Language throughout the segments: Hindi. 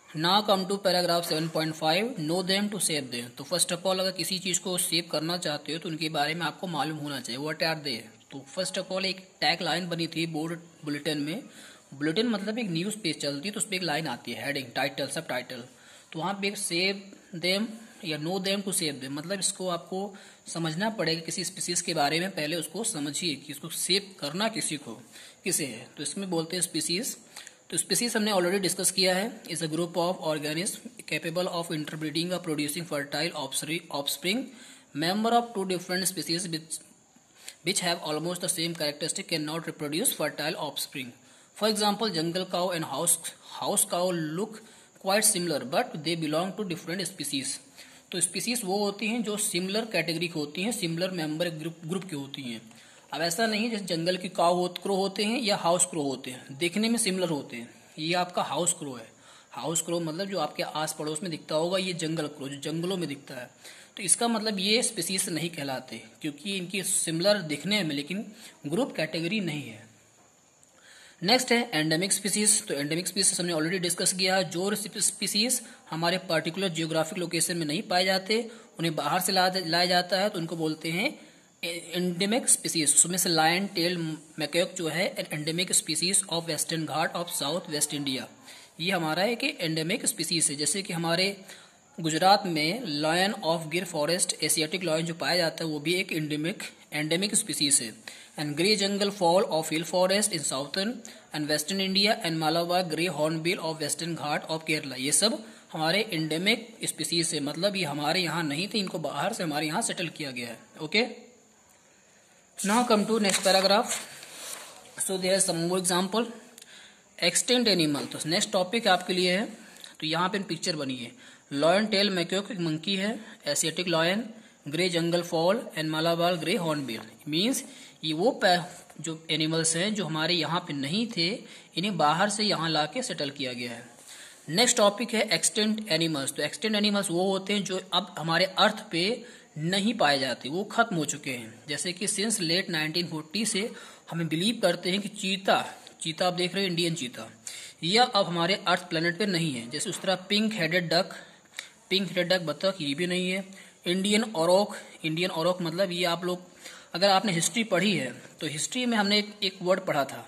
Now come to paragraph 7.5 know them to save them. तो फर्स्ट ऑफ ऑल अगर किसी चीज को सेव करना चाहते हो तो उनके बारे में आपको मालूम होना चाहिए, व्हाट आर दे। तो फर्स्ट ऑफ ऑल एक टैग लाइन बनी थी बोर्ड बुलेटिन में। बुलेटिन मतलब एक न्यूज पेज चलती है तो उस पर एक लाइन आती है, हेडिंग, टाइटल, सब टाइटल। तो वहां पे एक सेव देम या know them to save them, मतलब इसको आपको समझना पड़ेगा किसी स्पीसीज के बारे में, पहले उसको समझिए कि उसको सेव करना किसे है। तो इसमें बोलते हैं स्पीसीज। तो स्पीसीज हमने ऑलरेडी डिस्कस किया है, is a group of organism capable of interbreeding और producing fertile offspring, member of two different species which have almost the same characteristic cannot reproduce fertile offspring. For example, jungle cow and house cow look quite similar but they belong to different species. तो स्पीसीज वो होती हैं जो सिमिलर कैटेगरी की होती हैं, सिमिलर मेंबर ग्रुप की होती हैं। अब ऐसा नहीं जैसे जंगल की क्रो होते हैं या हाउस क्रो होते हैं, देखने में सिमिलर होते हैं। ये आपका हाउस क्रो है। हाउस क्रो मतलब जो आपके आस पड़ोस में दिखता होगा, ये जंगल क्रो जो जंगलों में दिखता है। तो इसका मतलब ये स्पीसीज नहीं कहलाते क्योंकि इनकी सिमिलर दिखने में लेकिन ग्रुप कैटेगरी नहीं है। नेक्स्ट है एंडेमिक स्पीसीज। तो एंडेमिक स्पीसीज हमने ऑलरेडी डिस्कस किया। जो स्पीसीज हमारे पर्टिकुलर जियोग्राफिक लोकेशन में नहीं पाए जाते, उन्हें बाहर से लाया जाता है तो उनको बोलते हैं एंडेमिक स्पीसीज। उसमें से लायन टेल मैकॉक जो है endemic species of western Ghat of south west India, ये हमारा एक एंडेमिक स्पीसीज है। जैसे कि हमारे गुजरात में लायन ऑफ गिर फॉरेस्ट एशियाटिक लायन जो पाया जाता है वो भी एक एंडेमिक स्पीसीज है। And grey jungle fall of hill forest in southern and western India and Malabar grey hornbill of western Ghat of Kerala, ये सब हमारे एंडेमिक स्पीसीज है। मतलब ये हमारे यहाँ नहीं थे, इनको बाहर से हमारे यहाँ सेटल किया गया है। Okay, now come to next paragraph. So there are some more example. Extinct animal, तो नेक्स्ट टॉपिक आपके लिए है। तो यहाँ पे पिक्चर बनी है, लॉयन टेल मैकॉक एक मंकी है, Asiatic lion, grey jungle fowl and Malabar grey hornbill. Means ये वो जो एनिमल्स हैं जो हमारे यहाँ पे नहीं थे, इन्हें बाहर से यहाँ ला के सेटल किया गया है। नेक्स्ट टॉपिक है एक्सटिंक्ट एनिमल्स। तो एक्सटिंक्ट एनिमल्स वो होते हैं जो अब हमारे अर्थ पे नहीं पाए जाते, वो खत्म हो चुके हैं। जैसे कि सिंस लेट 1940 से हमें बिलीव करते हैं कि चीता आप देख रहे हैं, इंडियन चीता, यह अब हमारे अर्थ प्लेनेट पे नहीं है। जैसे उस तरह पिंक हेडेड डक बतख, ये भी नहीं है। इंडियन औरोक मतलब ये आप लोग अगर आपने हिस्ट्री पढ़ी है तो हिस्ट्री में हमने एक वर्ड पढ़ा था,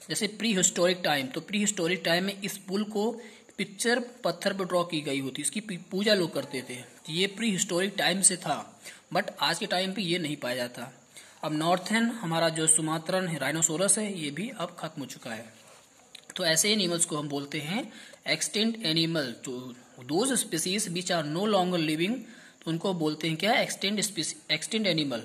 जैसे प्री हिस्टोरिक टाइम। तो प्री हिस्टोरिक टाइम में इस पुल को पिक्चर पत्थर पर ड्रॉ की गई होती, इसकी पूजा लोग करते थे। तो ये प्री हिस्टोरिक टाइम से था, बट आज के टाइम पे ये नहीं पाया जाता। अब नॉर्थर्न हमारा जो सुमात्रन राइनोसोरस है, ये भी अब खत्म हो चुका है। तो ऐसे एनिमल्स को हम बोलते हैं एक्सटिंक्ट एनिमल। तो those species which are no longer living, तो उनको बोलते हैं क्या, एक्सटिंक्ट एनिमल।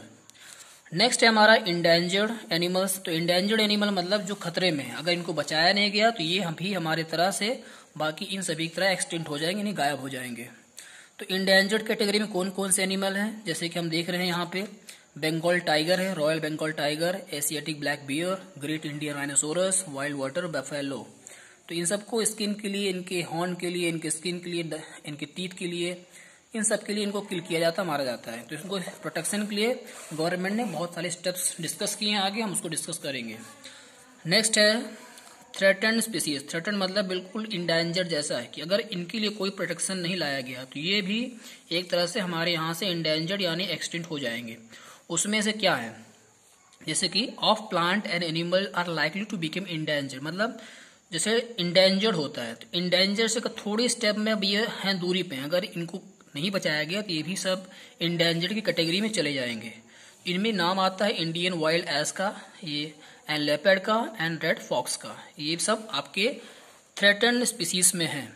नेक्स्ट है हमारा इंडेंजर्ड एनिमल्स। तो इंडेंजर्ड एनिमल मतलब जो खतरे में है, अगर इनको बचाया नहीं गया तो ये हम भी हमारे तरह से बाकी इन सभी की तरह एक्सटिंक्ट हो जाएंगे, यानी गायब हो जाएंगे। तो इंडेंजर्ड कैटेगरी में कौन कौन से एनिमल हैं, जैसे कि हम देख रहे हैं यहाँ पे बंगाल टाइगर है, royal Bengal tiger, Asiatic black bear, great Indian rhinoceros, wild water buffalo. तो इन सबको स्किन के लिए, इनके हॉर्न के लिए, इनके स्किन के लिए, इनके टीथ के लिए, इन सब के लिए इनको किल किया जाता है, मारा जाता है। तो इनको प्रोटेक्शन के लिए गवर्नमेंट ने बहुत सारे स्टेप्स डिस्कस किए हैं, आगे हम उसको डिस्कस करेंगे। नेक्स्ट है थ्रेटन्ड स्पीसीज। थ्रेटन्ड मतलब बिल्कुल इंडेंजर्ड जैसा है कि अगर इनके लिए कोई प्रोटेक्शन नहीं लाया गया तो ये भी एक तरह से हमारे यहाँ से इंडेंजर्ड यानी एक्सटिंक्ट हो जाएंगे। उसमें से क्या है, जैसे कि of plant and animal are likely to become endangered, मतलब जैसे इंडेंजर्ड होता है तो इंडेंजर्ड से थोड़ी स्टेप में अब ये हैं दूरी पे, अगर इनको नहीं बचाया गया तो ये भी सब इंडेंजर्ड की कैटेगरी में चले जाएंगे। इनमें नाम आता है इंडियन वाइल्ड एस का, ये एंड लेपर्ड का एंड रेड फॉक्स का, ये सब आपके थ्रेटन्ड स्पीसीज में हैं।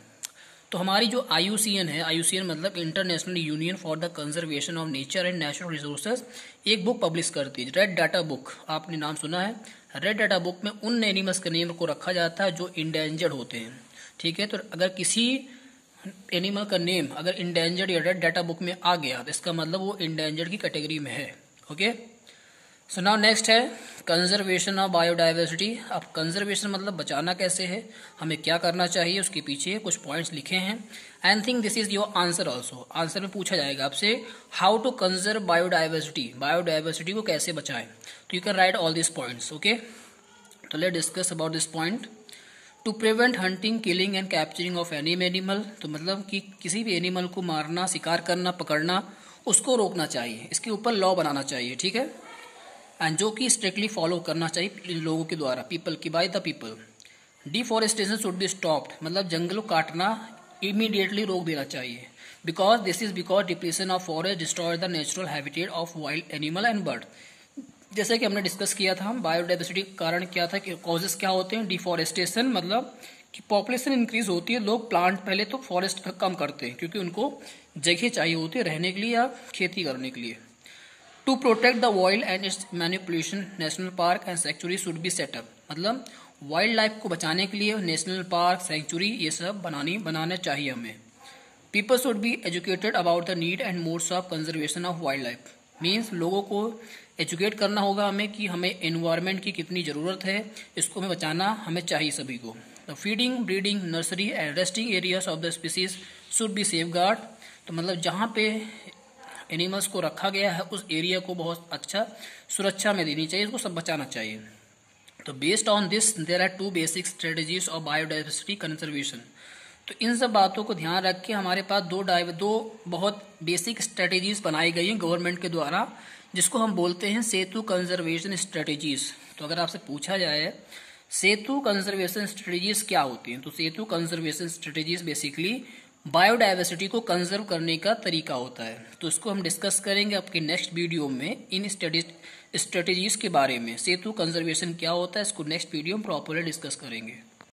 तो हमारी जो IUCN है, IUCN मतलब international union for the conservation of nature and natural resources, एक बुक पब्लिश करती है, रेड डाटा बुक, आपने नाम सुना है। रेड डाटा बुक में उन एनिमल्स के नेम को रखा जाता है जो इंडेंजर्ड होते हैं। ठीक है, तो अगर किसी एनिमल का नेम अगर इंडेंजर्ड या रेड डाटा बुक में आ गया तो इसका मतलब वो इंडेंजर्ड की कैटेगरी में है। ओके, सो नाउ नेक्स्ट है कंजर्वेशन ऑफ बायोडाइवर्सिटी। अब कंजर्वेशन मतलब बचाना कैसे है, हमें क्या करना चाहिए, उसके पीछे कुछ पॉइंट्स लिखे हैं। And think this is your answer also. Answer में पूछा जाएगा आपसे how to conserve biodiversity, biodiversity को कैसे बचाएं। तो you can write all this points. Okay, तो let discuss about this point. To prevent hunting, killing and capturing of any animal, तो मतलब कि किसी भी एनिमल को मारना, शिकार करना, पकड़ना, उसको रोकना चाहिए। इसके ऊपर लॉ बनाना चाहिए, ठीक है, एंड जो कि स्ट्रिक्टली फॉलो करना चाहिए लोगों के द्वारा, पीपल की, by the people. Deforestation should be stopped, मतलब जंगलों काटना इमीडिएटली रोक देना चाहिए, because depletion of forest destroy the natural habitat of wild animal and bird. जैसे कि हमने डिस्कस किया था, बायोडाइवर्सिटी का कारण क्या था, कि कॉजेस क्या होते हैं, डिफॉरेस्टेशन, मतलब कि पॉपुलेशन इंक्रीज होती है, लोग प्लांट पहले तो फॉरेस्ट कम करते हैं क्योंकि उनको जगह चाहिए होती है रहने के लिए या खेती करने के लिए। To protect the wild and its manipulation, national park and sanctuary should be set up, मतलब वाइल्ड लाइफ को बचाने के लिए नेशनल पार्क, सेंचुरी, ये सब बनाने चाहिए हमें। People should be educated about the need and modes of conservation of wild life, means लोगों को एजुकेट करना होगा हमें कि हमें एनवायरनमेंट की कितनी ज़रूरत है, इसको हमें बचाना हमें चाहिए सभी को। The feeding, breeding, nursery and resting areas of the species should be safeguard, तो मतलब जहाँ पे एनिमल्स को रखा गया है उस एरिया को बहुत अच्छा सुरक्षा में देनी चाहिए, इसको सब बचाना चाहिए। तो based on this there are 2 basic strategies of biodiversity conservation, तो इन सब बातों को ध्यान रख के हमारे पास दो बहुत बेसिक स्ट्रेटजीज बनाई गई हैं गवर्नमेंट के द्वारा, जिसको हम बोलते हैं सेतु कंजर्वेशन स्ट्रेटजीज। तो अगर आपसे पूछा जाए सेतु कंजर्वेशन स्ट्रेटजीज क्या होती हैं, तो सेतु कंजर्वेशन स्ट्रेटजीज बेसिकली बायोडाइवर्सिटी को कंजर्व करने का तरीका होता है। तो इसको हम डिस्कस करेंगे आपके नेक्स्ट वीडियो में, इन स्ट्रेटजीज के बारे में। सेतु कंजर्वेशन क्या होता है इसको नेक्स्ट वीडियो में प्रॉपरली डिस्कस करेंगे।